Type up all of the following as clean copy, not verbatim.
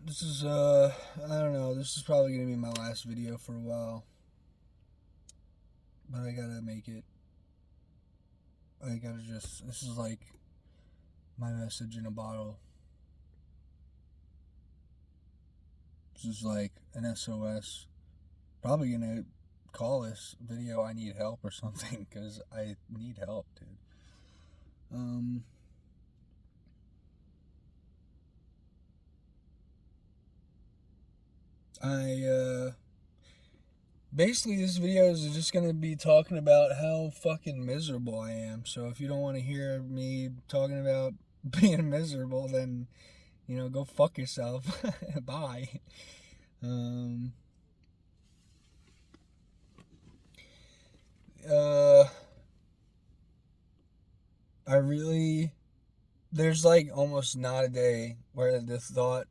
This is, I don't know, this is probably gonna be my last video for a while. But I gotta make it. This is like my message in a bottle. This is like an SOS. Probably gonna call this video I Need Help or something, because I need help, dude. Um, I, basically, this video is just gonna be talking about how fucking miserable I am. So if you don't want to hear me talking about being miserable, then go fuck yourself. Bye. Um, uh, I really, there's like almost not a day where the thought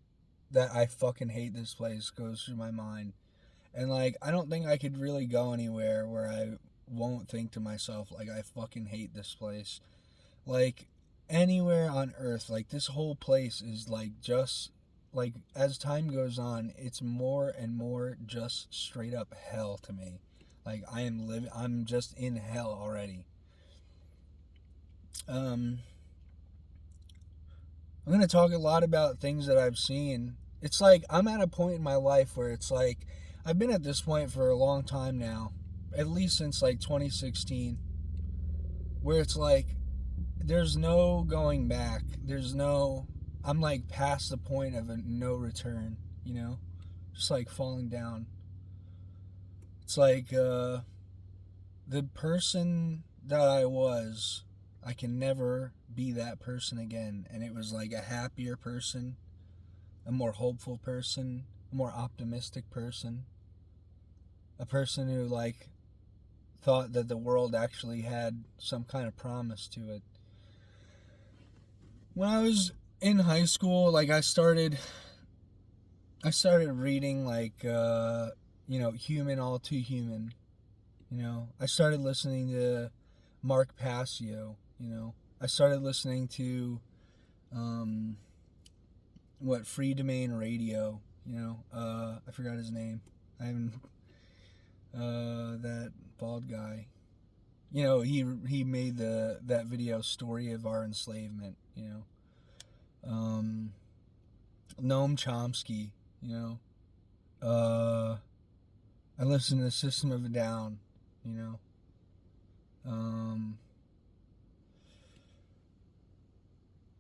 that I fucking hate this place goes through my mind. And like, I don't think I could really go anywhere where I won't think to myself, like, I fucking hate this place. Like, anywhere on earth, like, this whole place is like just, like, as time goes on, it's more and more just straight up hell to me. Like, I'm just in hell already. Um, I'm going to talk a lot about things that I've seen. It's like I'm at a point in my life where it's like I've been at this point for a long time now, at least since like 2016, where it's like there's no going back. I'm like past the point of a no return, just like falling down. It's like the person that I was, I can never be that person again. And it was like a happier person, a more hopeful person, a more optimistic person, a person who like thought that the world actually had some kind of promise to it. When I was in high school, like I started reading like Human All Too Human. I started listening to Mark Passio. I started listening to um, Free Domain Radio. I forgot his name. I haven't that bald guy. He made that video Story of Our Enslavement. Um, Noam Chomsky. Uh, I listened to System of a Down. You know. Um,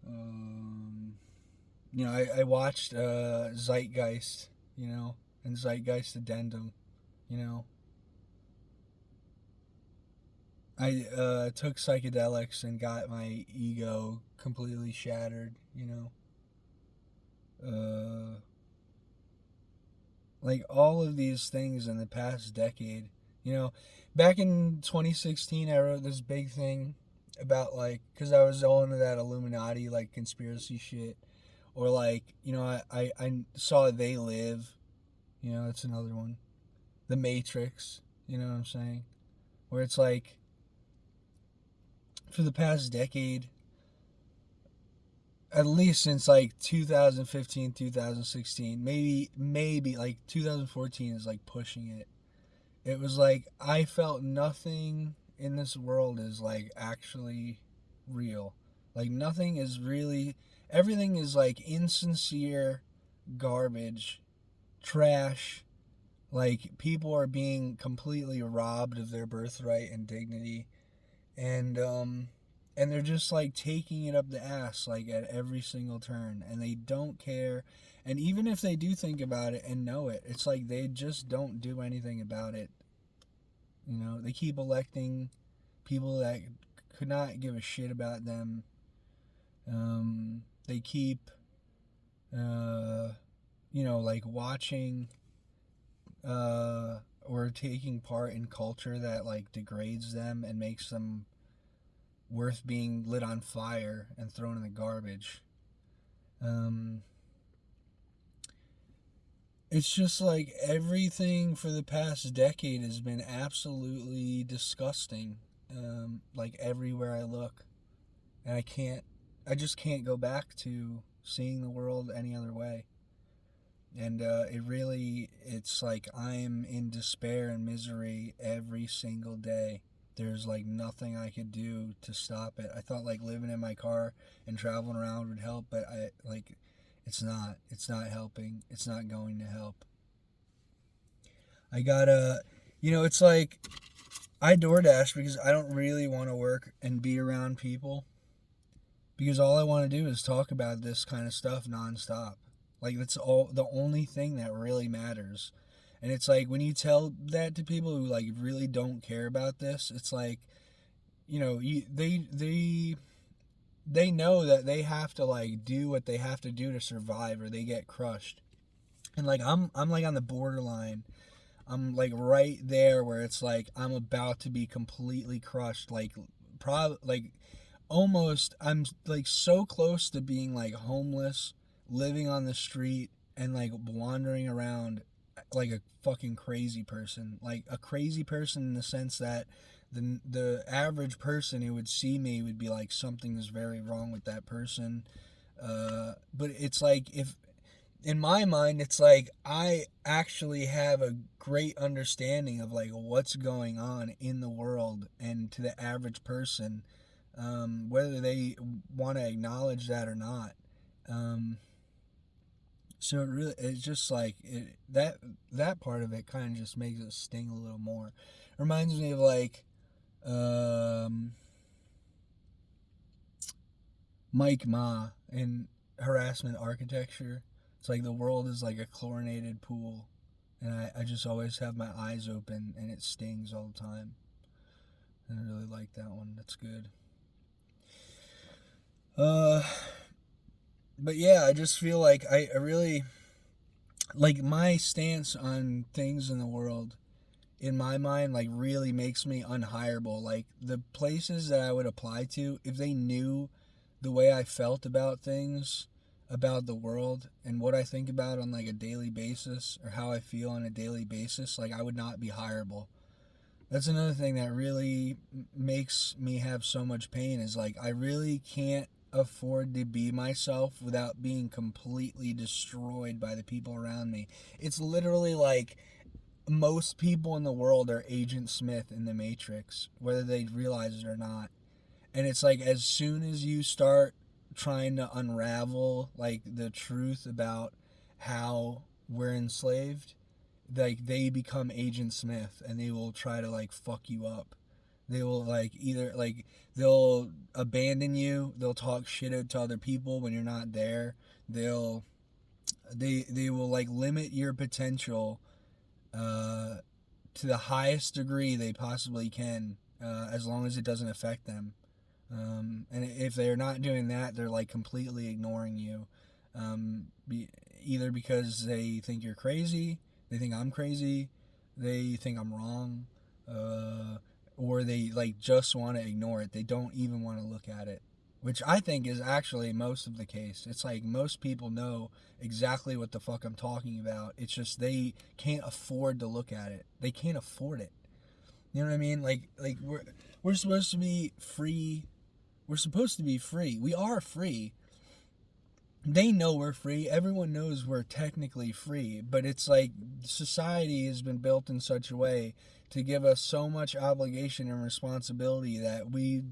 um, I watched Zeitgeist. And Zeitgeist Addendum. You know, I took psychedelics and got my ego completely shattered. Uh, like all of these things in the past decade. You know, Back in 2016, I wrote this big thing about like, because I was all into that Illuminati like conspiracy shit, or like, I saw They Live. That's another one. The Matrix. You know what I'm saying? Where it's like, for the past decade, at least since like 2015, 2016, maybe like 2014 is like pushing it. It was like I felt nothing in this world is like actually real. Like nothing is really, everything is like insincere garbage, trash. Like people are being completely robbed of their birthright and dignity, and they're just like taking it up the ass like at every single turn, and they don't care. And even if they do think about it and know it, it's like they just don't do anything about it. They keep electing people that could not give a shit about them. They keep uh like watching or taking part in culture that like degrades them and makes them worth being lit on fire and thrown in the garbage. Um, it's just like everything for the past decade has been absolutely disgusting. Like everywhere I look, and I just can't go back to seeing the world any other way. And it's like I'm in despair and misery every single day. There's like nothing I could do to stop it. I thought like living in my car and traveling around would help, but it's not. It's not helping. It's not going to help. I gotta, it's like I DoorDash because I don't really want to work and be around people because all I want to do is talk about this kind of stuff nonstop. Like that's all the only thing that really matters. And it's like when you tell that to people who like really don't care about this, it's like, they know that they have to like do what they have to do to survive or they get crushed. And like I'm like on the borderline. I'm like right there where it's like I'm about to be completely crushed. Like almost I'm like so close to being like homeless, living on the street and like wandering around like a fucking crazy person. Like a crazy person in the sense that the average person who would see me would be like something is very wrong with that person. But it's like if in my mind it's like I actually have a great understanding of like what's going on in the world and to the average person, whether they want to acknowledge that or not. um, so it's just like that part of it kind of just makes it sting a little more. It reminds me of like um, Mike Ma in Harassment Architecture. It's like the world is like a chlorinated pool, and I just always have my eyes open, and it stings all the time. And I really like that one. That's good. Uh, but yeah, I just feel like I really like my stance on things in the world. In my mind, like really makes me unhireable. Like the places that I would apply to, if they knew the way I felt about things, about the world, and what I think about on like a daily basis, or how I feel on a daily basis, like I would not be hireable. That's another thing that really makes me have so much pain is like I really can't afford to be myself without being completely destroyed by the people around me. It's literally like most people in the world are Agent Smith in the Matrix, whether they realize it or not. And it's like as soon as you start trying to unravel like the truth about how we're enslaved, like they become Agent Smith and they will try to like fuck you up. They will like either like they'll abandon you, they'll talk shit to other people when you're not there. They'll they will like limit your potential uh to the highest degree they possibly can, as long as it doesn't affect them. And if they're not doing that, they're like completely ignoring you. Either because they think you're crazy, they think I'm crazy, they think I'm wrong, uh, or they like just want to ignore it. They don't even want to look at it, which I think is actually most of the case. It's like most people know exactly what the fuck I'm talking about. It's just they can't afford to look at it. They can't afford it. You know what I mean? Like we're supposed to be free. We're supposed to be free. We are free. They know we're free. Everyone knows we're technically free, but it's like society has been built in such a way to give us so much obligation and responsibility that we're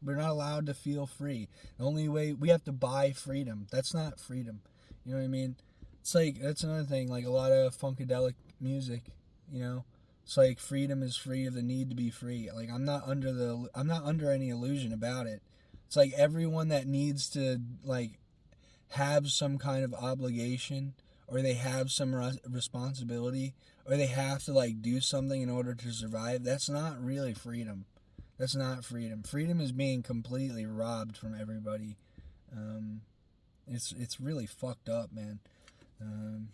not allowed to feel free. The only way we have to buy freedom. That's not freedom. You know what I mean? It's like that's another thing, like a lot of funkadelic music, you know? It's like freedom is free of the need to be free. Like I'm not under any illusion about it. It's like everyone that needs to like have some kind of obligation, or they have some responsibility, or they have to like do something in order to survive. That's not really freedom. That's not freedom. Freedom is being completely robbed from everybody. um, it's really fucked up, man. um,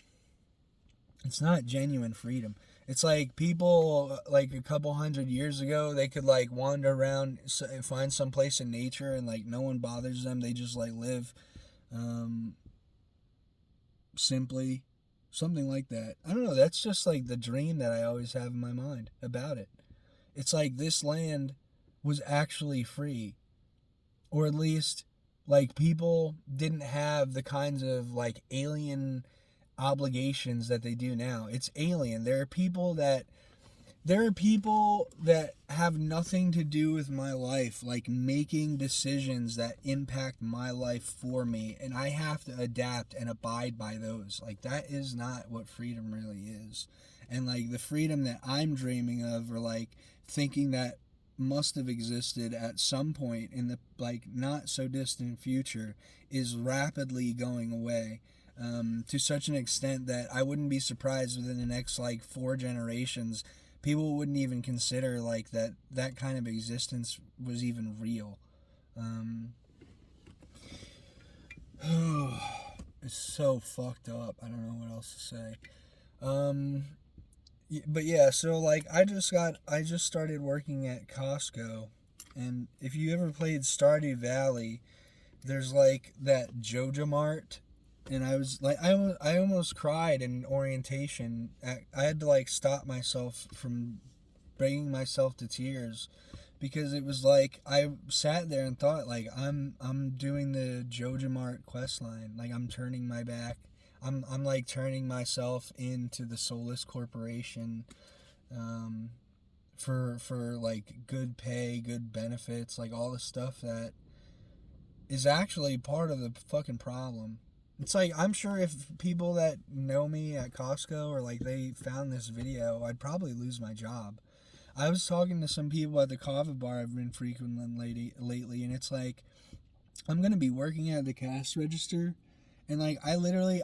it's not genuine freedom. It's like people like a couple hundred years ago, they could like wander around and find some place in nature and like no one bothers them. They just like live, um, simply, something like that. I don't know. That's just like the dream that I always have in my mind about it. It's like this land was actually free, or at least like people didn't have the kinds of like alien obligations that they do now. It's alien. There are people that have nothing to do with my life, like making decisions that impact my life for me, and I have to adapt and abide by those. Like, that is not what freedom really is. And like the freedom that I'm dreaming of, or like thinking that must have existed at some point in the like not so distant future, is rapidly going away, to such an extent that I wouldn't be surprised within the next like 4 generations people wouldn't even consider like that kind of existence was even real. Um, it's so fucked up. I don't know what else to say. Um, but yeah, so like I just started working at Costco, and if you ever played Stardew Valley, there's like that Joja Mart, and I was like I almost cried in orientation. I had to like stop myself from bringing myself to tears, because it was like I sat there and thought like I'm doing the Joja Mart quest line, like I'm turning my back. I'm like turning myself into the Soulless Corporation, um, for like good pay, good benefits, like all the stuff that is actually part of the fucking problem. It's like, I'm sure if people that know me at Costco, or like they found this video, I'd probably lose my job. I was talking to some people at the coffee bar I've been frequenting lately, and it's like I'm gonna be working at the cash register, and like I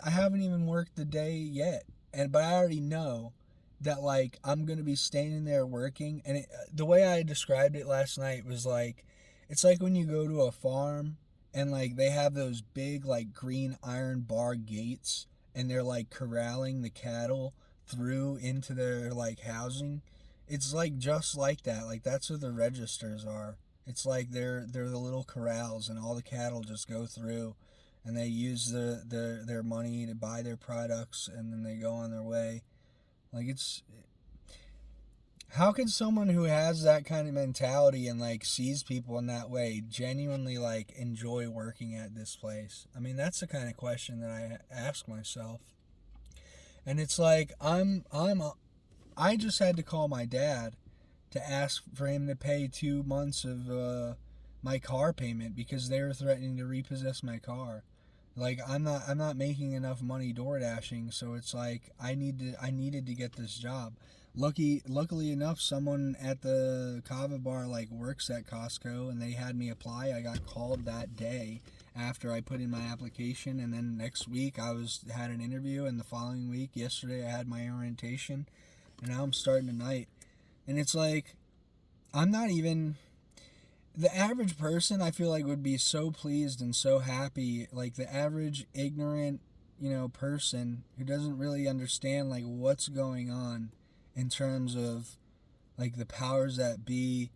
haven't even worked the day yet, and but I already know that like I'm gonna be standing there working, and the way I described it last night was like, it's like when you go to a farm and like they have those big like green iron bar gates, and they're like corralling the cattle through into their like housing. It's like just like that. Like that's what the registers are. It's like they're the little corrals, and all the cattle just go through, and they use their money to buy their products, and then they go on their way. Like, it's, how can someone who has that kind of mentality and like sees people in that way genuinely like enjoy working at this place? I mean, that's the kind of question that I ask myself. And it's like I just had to call my dad to ask for him to pay 2 months of my car payment, because they were threatening to repossess my car. Like, I'm not making enough money door dashing, so it's like I needed to get this job. Luckily enough, someone at the kava bar like works at Costco, and they had me apply. I got called that day after I put in my application, and then next week had an interview, and the following week, yesterday, I had my orientation, and now I'm starting tonight. And it's like, I'm not even, the average person, I feel like, would be so pleased and so happy. Like the average ignorant, person who doesn't really understand like what's going on in terms of like the powers that be,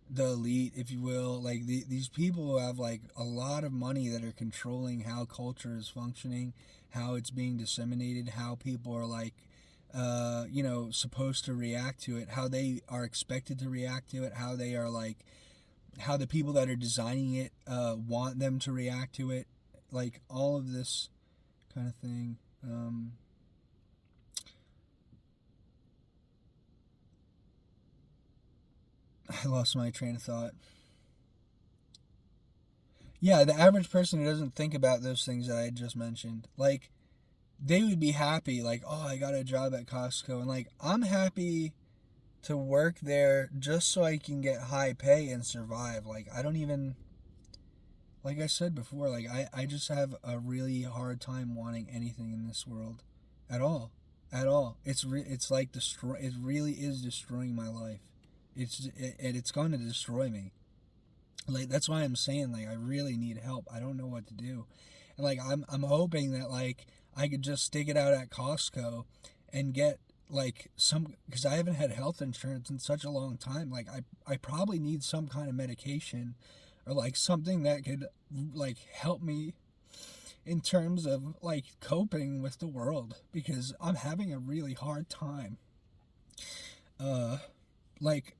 the elite, if you will, like these people who have like a lot of money that are controlling how culture is functioning, how it's being disseminated, how people are like supposed to react to it, how they are expected to react to it, how they are like, how the people that are designing it want them to react to it, like all of this kind of thing. I lost my train of thought. Yeah, the average person who doesn't think about those things that I just mentioned, like, they would be happy, like, oh, I got a job at Costco, and like, I'm happy to work there just so I can get high pay and survive. Like, I don't even, like I said before, like, I just have a really hard time wanting anything in this world at all. At all. It's like it really is destroying my life. It's going to destroy me. Like, that's why I'm saying like I really need help. I don't know what to do. And like I'm hoping that like I could just stick it out at Costco and get like some, because I haven't had health insurance in such a long time. Like, I probably need some kind of medication, or like something that could like help me in terms of like coping with the world, because I'm having a really hard time. Uh like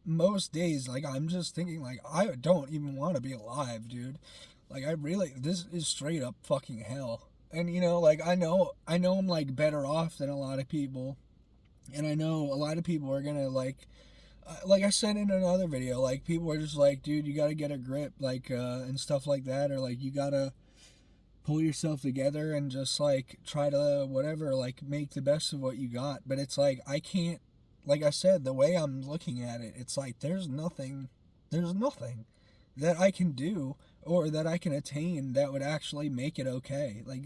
most days, like I'm just thinking like I don't even want to be alive, dude. Like, I really, this is straight up fucking hell. And you know, like I know I'm like better off than a lot of people, and I know a lot of people are gonna like I said in another video, like people are just like, dude, you gotta get a grip, like and stuff like that, or like you gotta pull yourself together and just like try to whatever, like make the best of what you got. But it's like I can't, like I said, the way I'm looking at it, it's like there's nothing that I can do or that I can attain that would actually make it okay. Like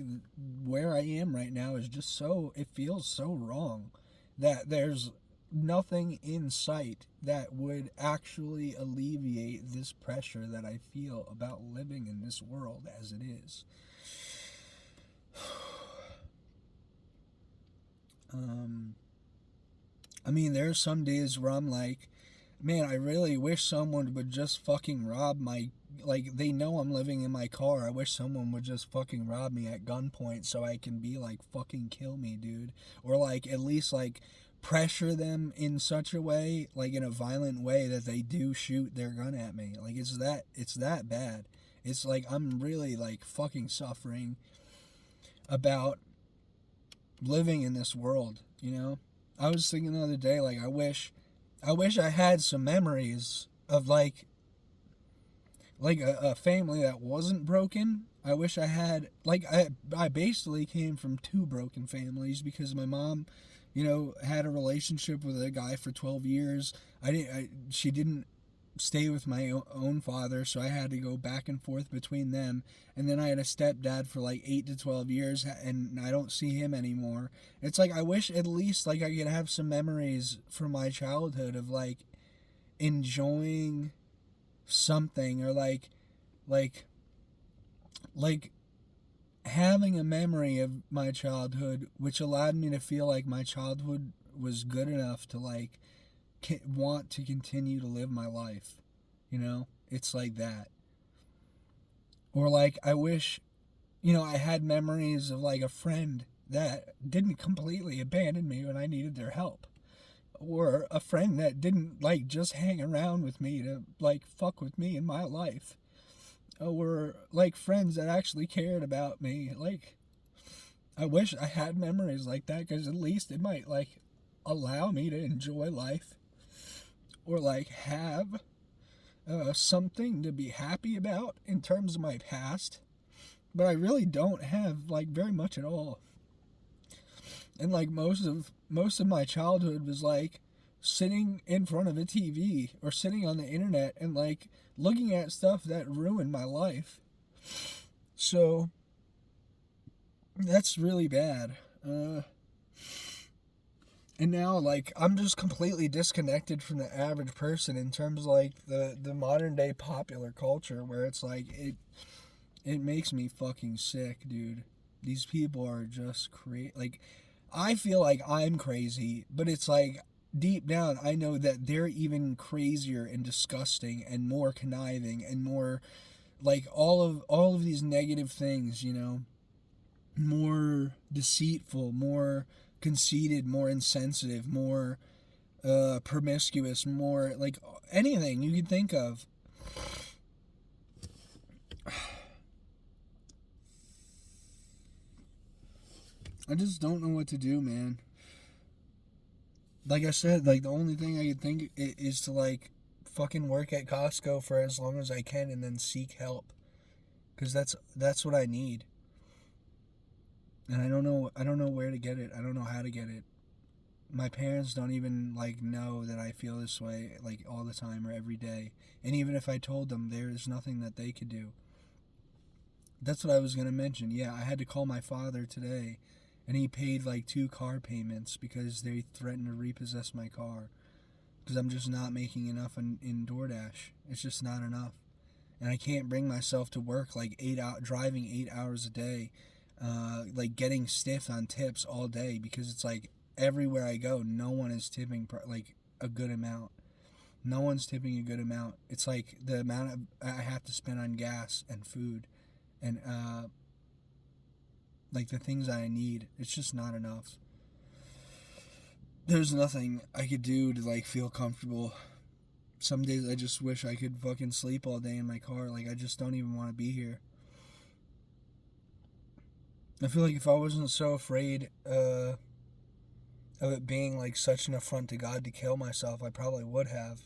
where I am right now is just so, it feels so wrong that there's nothing in sight that would actually alleviate this pressure that I feel about living in this world as it is. Um, I mean, there's some days where I'm like, man, I really wish someone would just fucking rob my. Like, they know I'm living in my car. I wish someone would just fucking rob me at gunpoint so I can be like, fucking kill me, dude. Or, like, at least, like, pressure them in such a way, like, in a violent way that they do shoot their gun at me. Like, it's that bad. It's like, I'm really, like, fucking suffering about living in this world, you know? I was thinking the other day, like, I wish I had some memories of like a family that wasn't broken. I wish I had, like, I basically came from two broken families because my mom, you know, had a relationship with a guy for 12 years. She didn't stay with my own father, so I had to go back and forth between them. And then I had a stepdad for like 8 to 12 years, and I don't see him anymore. It's like I wish at least like I could have some memories from my childhood of like enjoying something, or like like having a memory of my childhood which allowed me to feel like my childhood was good enough to like want to continue to live my life. You know, it's like that. Or like I wish, you know, I had memories of like a friend that didn't completely abandon me when I needed their help, or a friend that didn't like just hang around with me to like fuck with me in my life, or like friends that actually cared about me. Like I wish I had memories like that, because at least it might like allow me to enjoy life, or like have something to be happy about in terms of my past. But I really don't have like very much at all. And like most of my childhood was like sitting in front of a TV or sitting on the internet and like looking at stuff that ruined my life. So that's really bad. And now like I'm just completely disconnected from the average person in terms of like the modern day popular culture, where it's like it makes me fucking sick, dude. These people are just like I feel like I'm crazy, but it's like deep down I know that they're even crazier and disgusting and more conniving and more like all of these negative things, you know, more deceitful, more conceited, more insensitive, more promiscuous, more like anything you could think of. I just don't know what to do, man. Like I said, like the only thing I could think is to like fucking work at Costco for as long as I can and then seek help, because that's what I need. And I don't know where to get it. I don't know how to get it. My parents don't even like know that I feel this way like all the time or every day. And even if I told them, there's nothing that they could do. That's what I was going to mention. Yeah, I had to call my father today, and he paid like 2 car payments because they threatened to repossess my car, because I'm just not making enough in DoorDash. It's just not enough. And I can't bring myself to work like driving 8 hours a day, like getting stiff on tips all day, because it's like everywhere I go, no one is tipping like a good amount. No one's tipping a good amount. It's like the amount I have to spend on gas and food and like the things I need. It's just not enough. There's nothing I could do to like feel comfortable. Some days I just wish I could fucking sleep all day in my car. Like I just don't even want to be here. I feel like if I wasn't so afraid of it being like such an affront to God to kill myself, I probably would have.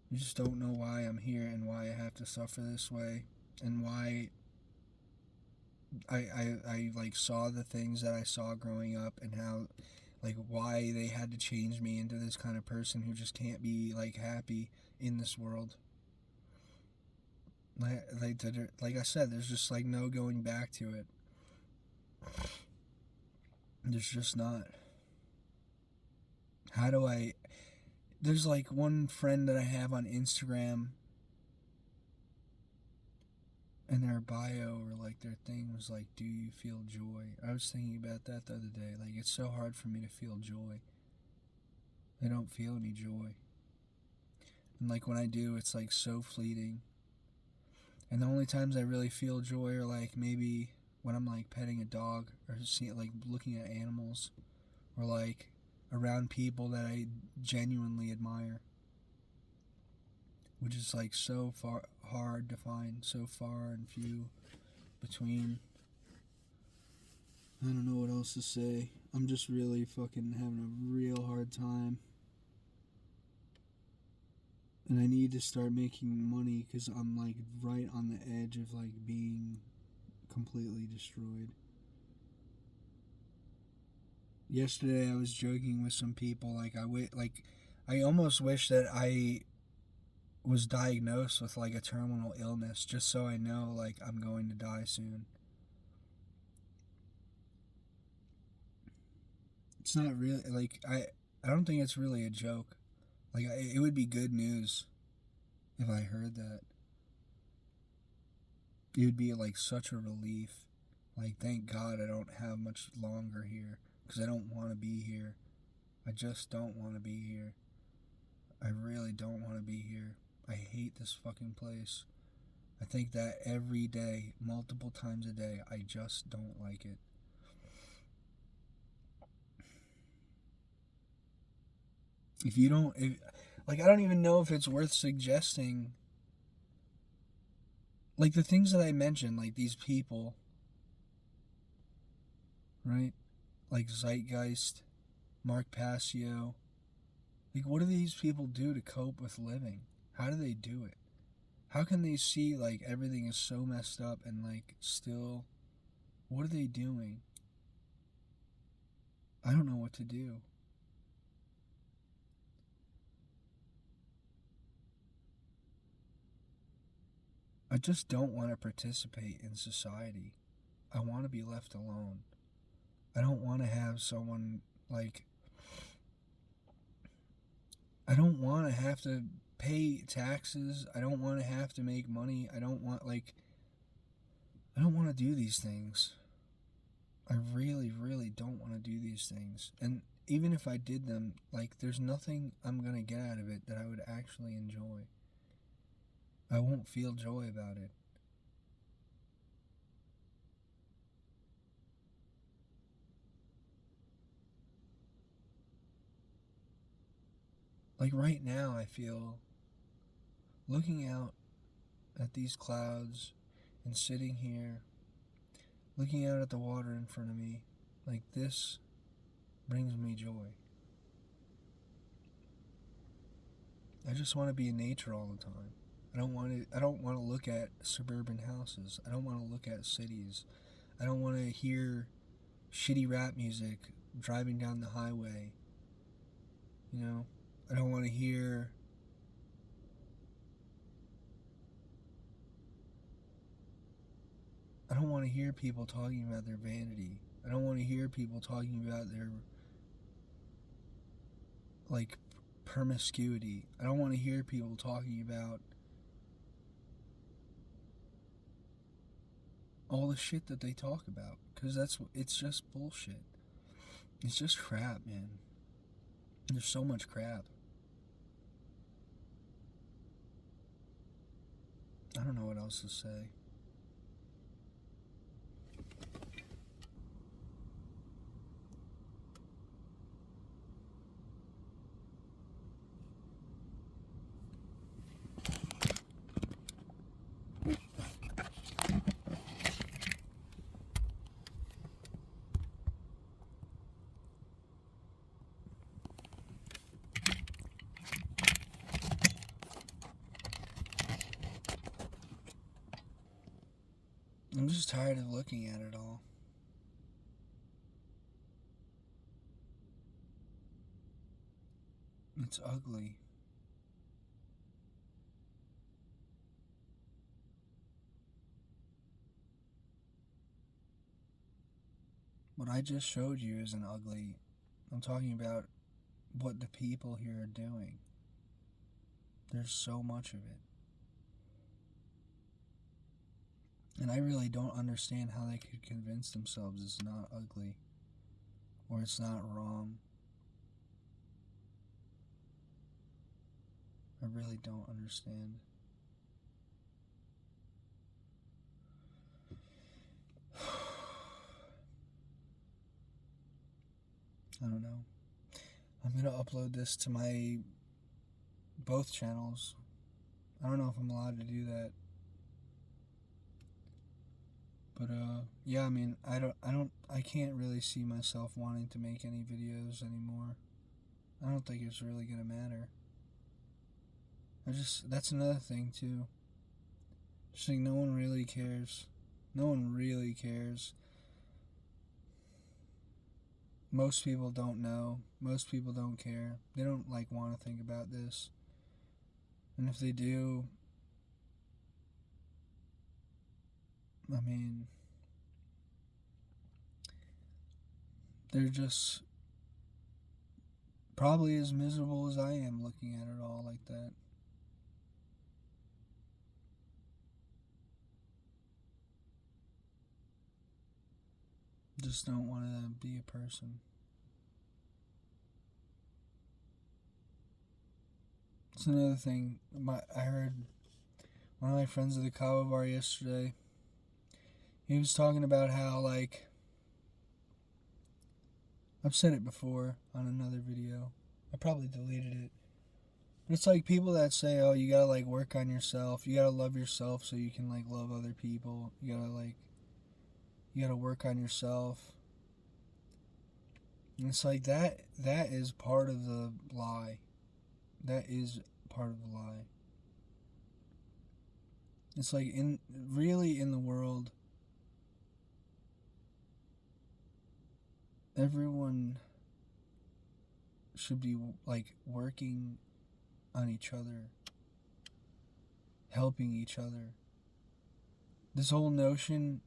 You just don't know why I'm here and why I have to suffer this way, and why I like saw the things that I saw growing up, and how like why they had to change me into this kind of person who just can't be like happy in this world. Like I said, there's just like no going back to it. There's just not. How do I? There's like one friend that I have on Instagram, and their bio or like their thing was like, "Do you feel joy?" I was thinking about that the other day. Like, it's so hard for me to feel joy. I don't feel any joy. And like when I do, it's like so fleeting. And the only times I really feel joy are like maybe when I'm like petting a dog, or like looking at animals, or like around people that I genuinely admire, which is like so far hard to find, so far and few between. I don't know what else to say. I'm just really fucking having a real hard time. And I need to start making money because I'm like right on the edge of like being completely destroyed. Yesterday I was joking with some people like I almost wish that I was diagnosed with like a terminal illness just so I know like I'm going to die soon. It's not really like I don't think it's really a joke. Like it would be good news if I heard that. It would be like such a relief. Like, thank God I don't have much longer here because I don't want to be here. I just don't want to be here. I really don't want to be here. I hate this fucking place. I think that every day, multiple times a day. I just don't like it. If you don't, like, I don't even know if it's worth suggesting. Like, the things that I mentioned, like these people, right? Like Zeitgeist, Mark Passio. Like, what do these people do to cope with living? How do they do it? How can they see, like, everything is so messed up and, like, still. What are they doing? I don't know what to do. I just don't want to participate in society. I want to be left alone. I don't want to have someone, like. I don't want to have to pay taxes. I don't want to have to make money. I don't want, like. I don't want to do these things. I really, really don't want to do these things. And even if I did them, like, there's nothing I'm going to get out of it that I would actually enjoy. I won't feel joy about it. Like, right now, I feel looking out at these clouds and sitting here, looking out at the water in front of me, like, this brings me joy. I just want to be in nature all the time. I don't want to look at suburban houses. I don't want to look at cities. I don't want to hear shitty rap music driving down the highway. You know, I don't want to hear. I don't want to hear people talking about their vanity. I don't want to hear people talking about their, like, promiscuity. I don't want to hear people talking about all the shit that they talk about, because it's just bullshit. It's just crap, man. There's so much crap. I don't know what else to say. I'm just tired of looking at it all. It's ugly. What I just showed you isn't ugly. I'm talking about what the people here are doing. There's so much of it. And I really don't understand how they could convince themselves it's not ugly or it's not wrong. I really don't understand. I don't know. I'm gonna upload this to my both channels. I don't know if I'm allowed to do that. But yeah, I mean, I can't really see myself wanting to make any videos anymore. I don't think it's really gonna matter. That's another thing too. Just like no one really cares. No one really cares. Most people don't know. Most people don't care. They don't like want to think about this. And if they do, I mean, they're just probably as miserable as I am looking at it all like that. Just don't want to be a person. It's another thing. I heard one of my friends at the Kava bar yesterday. He was talking about how, like, I've said it before on another video. I probably deleted it. But it's like people that say, oh, you gotta, like, work on yourself. You gotta love yourself so you can, like, love other people. You gotta work on yourself. And it's like that is part of the lie. That is part of the lie. It's like in the world, everyone should be like working on each other, helping each other. This whole notion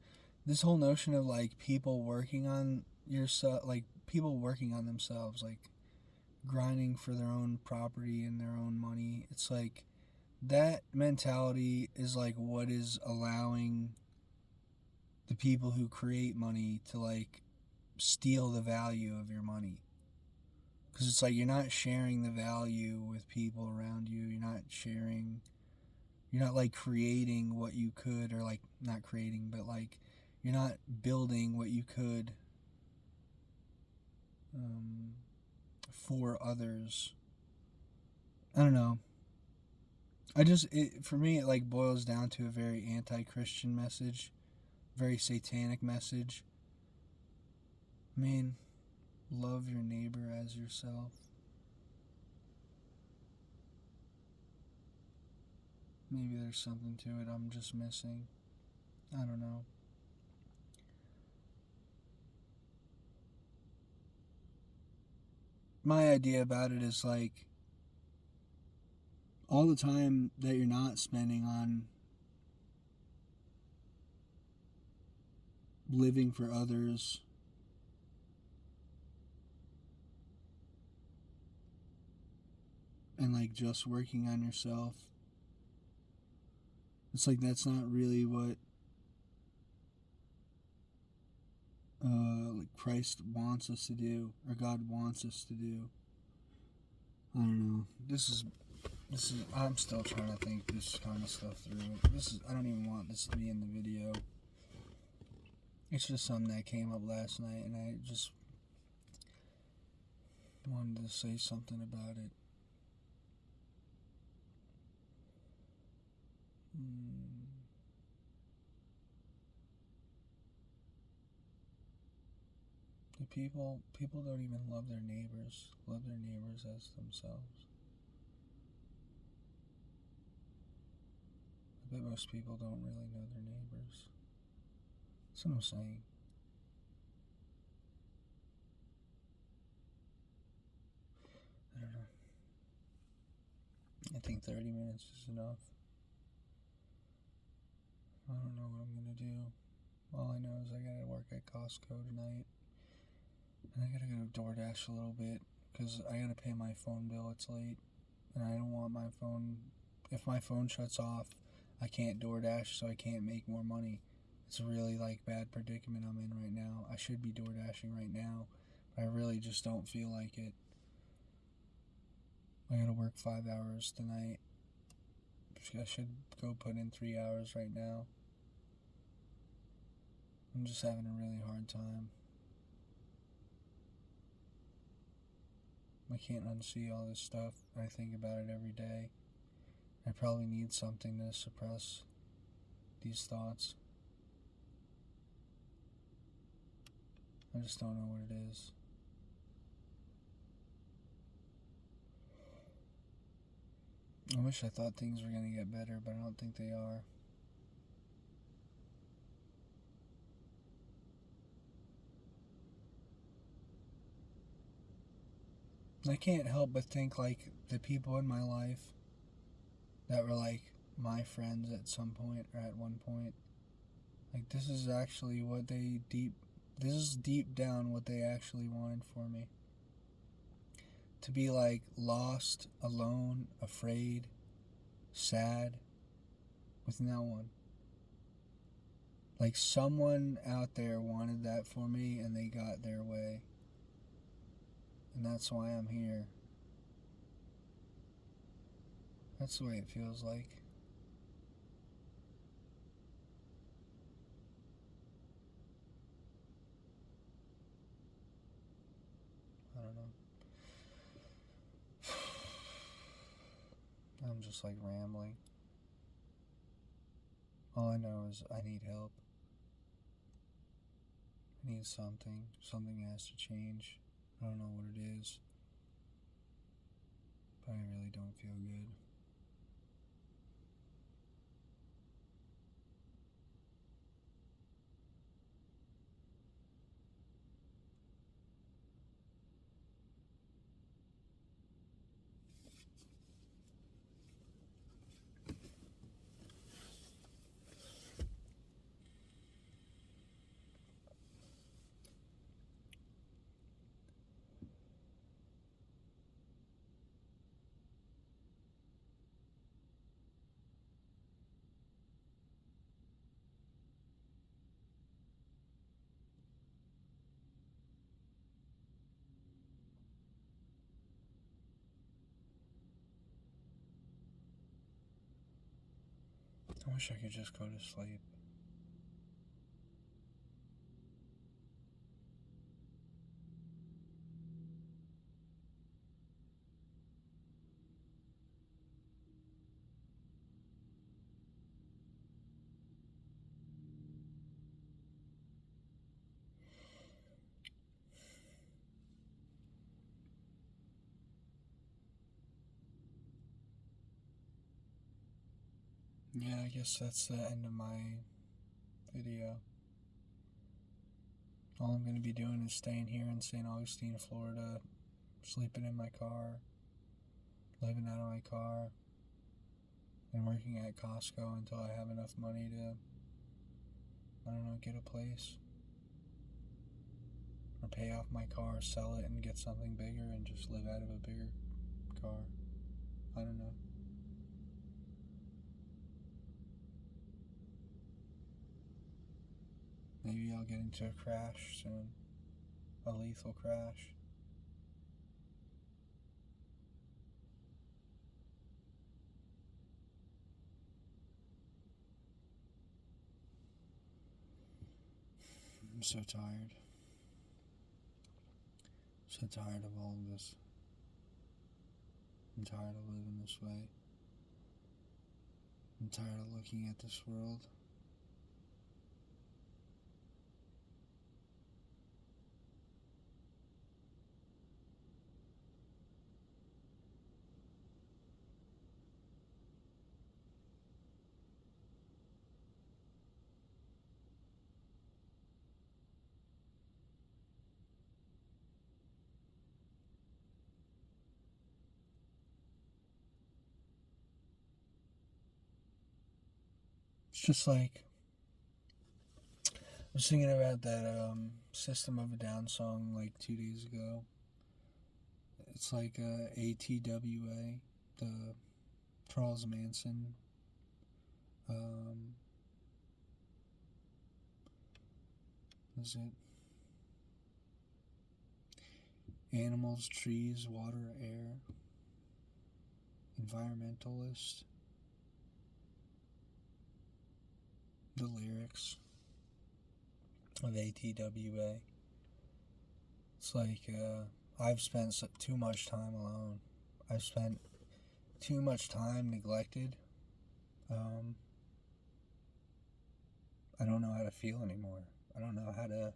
of like people working on yourself, like people working on themselves, like grinding for their own property and their own money. It's like that mentality is like what is allowing the people who create money to like steal the value of your money. Because it's like you're not sharing the value with people around you. You're not like creating what you could, or like not creating, but like you're not building what you could for others. I don't know. For me, it like boils down to a very anti-Christian message, very satanic message. I mean, love your neighbor as yourself. Maybe there's something to it I'm just missing. I don't know. My idea about it is like all the time that you're not spending on living for others, and like just working on yourself, it's like that's not really what like Christ wants us to do, or God wants us to do. I don't know. This is I'm still trying to think this kind of stuff through. I don't even want this to be in the video. It's just something that came up last night, and I just wanted to say something about it. The people don't even love their neighbors as themselves. I bet most people don't really know their neighbors. That's what I'm saying. I don't know. I think 30 minutes is enough. I don't know what I'm gonna do. All I know is I gotta work at Costco tonight. And I gotta go to DoorDash a little bit because I gotta pay my phone bill. It's late. And I don't want my phone. If my phone shuts off, I can't DoorDash, so I can't make more money. It's a really bad predicament I'm in right now. I should be DoorDashing right now, but I really just don't feel like it. I gotta work 5 hours tonight. I should go put in 3 hours right now. I'm just having a really hard time. I can't unsee all this stuff. I think about it every day. I probably need something to suppress these thoughts. I just don't know what it is. I wish I thought things were going to get better, but I don't think they are. I can't help but think the people in my life that were my friends at some point or at one point. This is actually what this is deep down what they actually wanted for me. To be lost, alone, afraid, sad, with no one. Someone out there wanted that for me and they got their way. And that's why I'm here. That's the way it feels like. I don't know. I'm just rambling. All I know is I need help. I need something. Something has to change. I don't know what it is. But I really don't feel good. I wish I could just go to sleep. Yeah, I guess that's the end of my video. All I'm going to be doing is staying here in St. Augustine, Florida, sleeping in my car, living out of my car, and working at Costco until I have enough money to, I don't know, get a place. Or pay off my car, sell it, and get something bigger and just live out of a bigger car. I don't know. Maybe I'll get into a crash soon. A lethal crash. I'm so tired. So tired of all of this. I'm tired of living this way. I'm tired of looking at this world. just like, I was thinking about that System of a Down song like 2 days ago. It's like ATWA, the Charles Manson. Is it animals, trees, water, air, environmentalist? The lyrics of ATWA. It's like I've spent too much time alone. I've spent too much time neglected. I don't know how to feel anymore. I don't know how to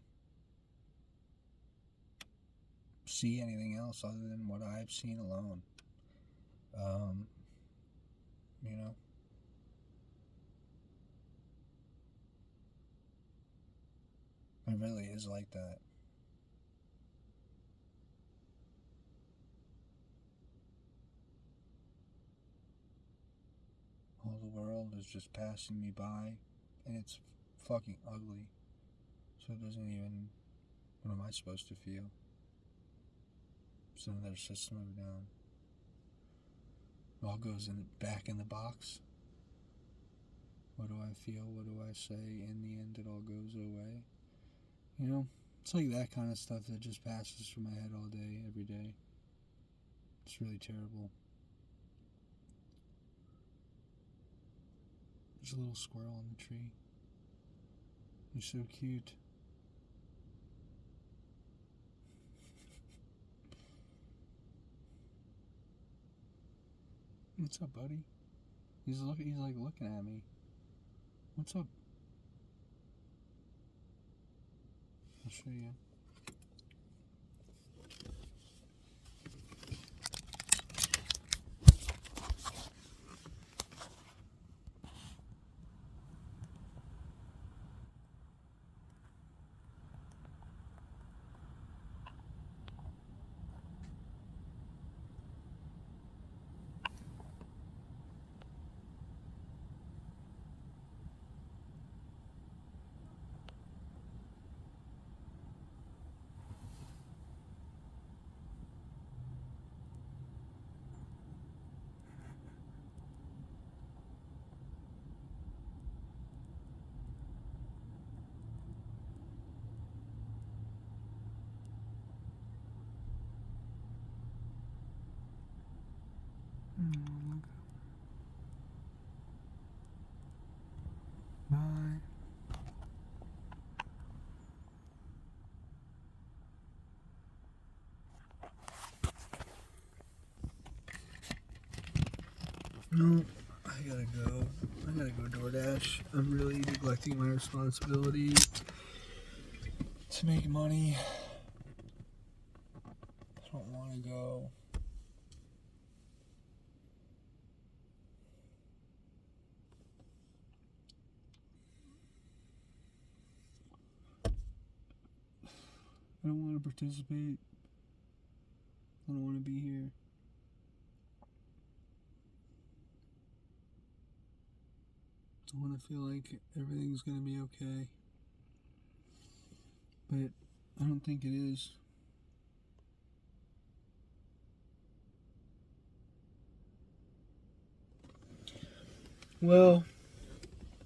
see anything else other than what I've seen alone. You know? It really is like that. All the world is just passing me by, and it's fucking ugly. So it doesn't even. What am I supposed to feel? It's another System of a Down. It all goes back in the box. What do I feel? What do I say? In the end, it all goes away. You know, it's like that kind of stuff that just passes through my head all day, every day. It's really terrible. There's a little squirrel on the tree. He's so cute. What's up, buddy? He's like looking at me. What's up? I'll show you. Bye. No, I gotta go. I gotta go DoorDash. I'm really neglecting my responsibility to make money. I don't want to go. I don't want to participate. I don't want to be here. I want to feel like everything's going to be okay. But I don't think it is. Well,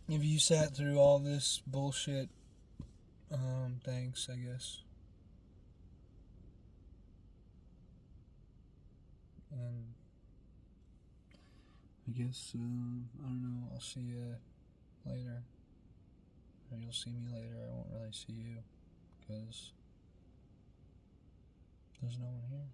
if you sat through all this bullshit, thanks, I guess. And I guess, I don't know, I'll see you later. Or you'll see me later. I won't really see you because there's no one here.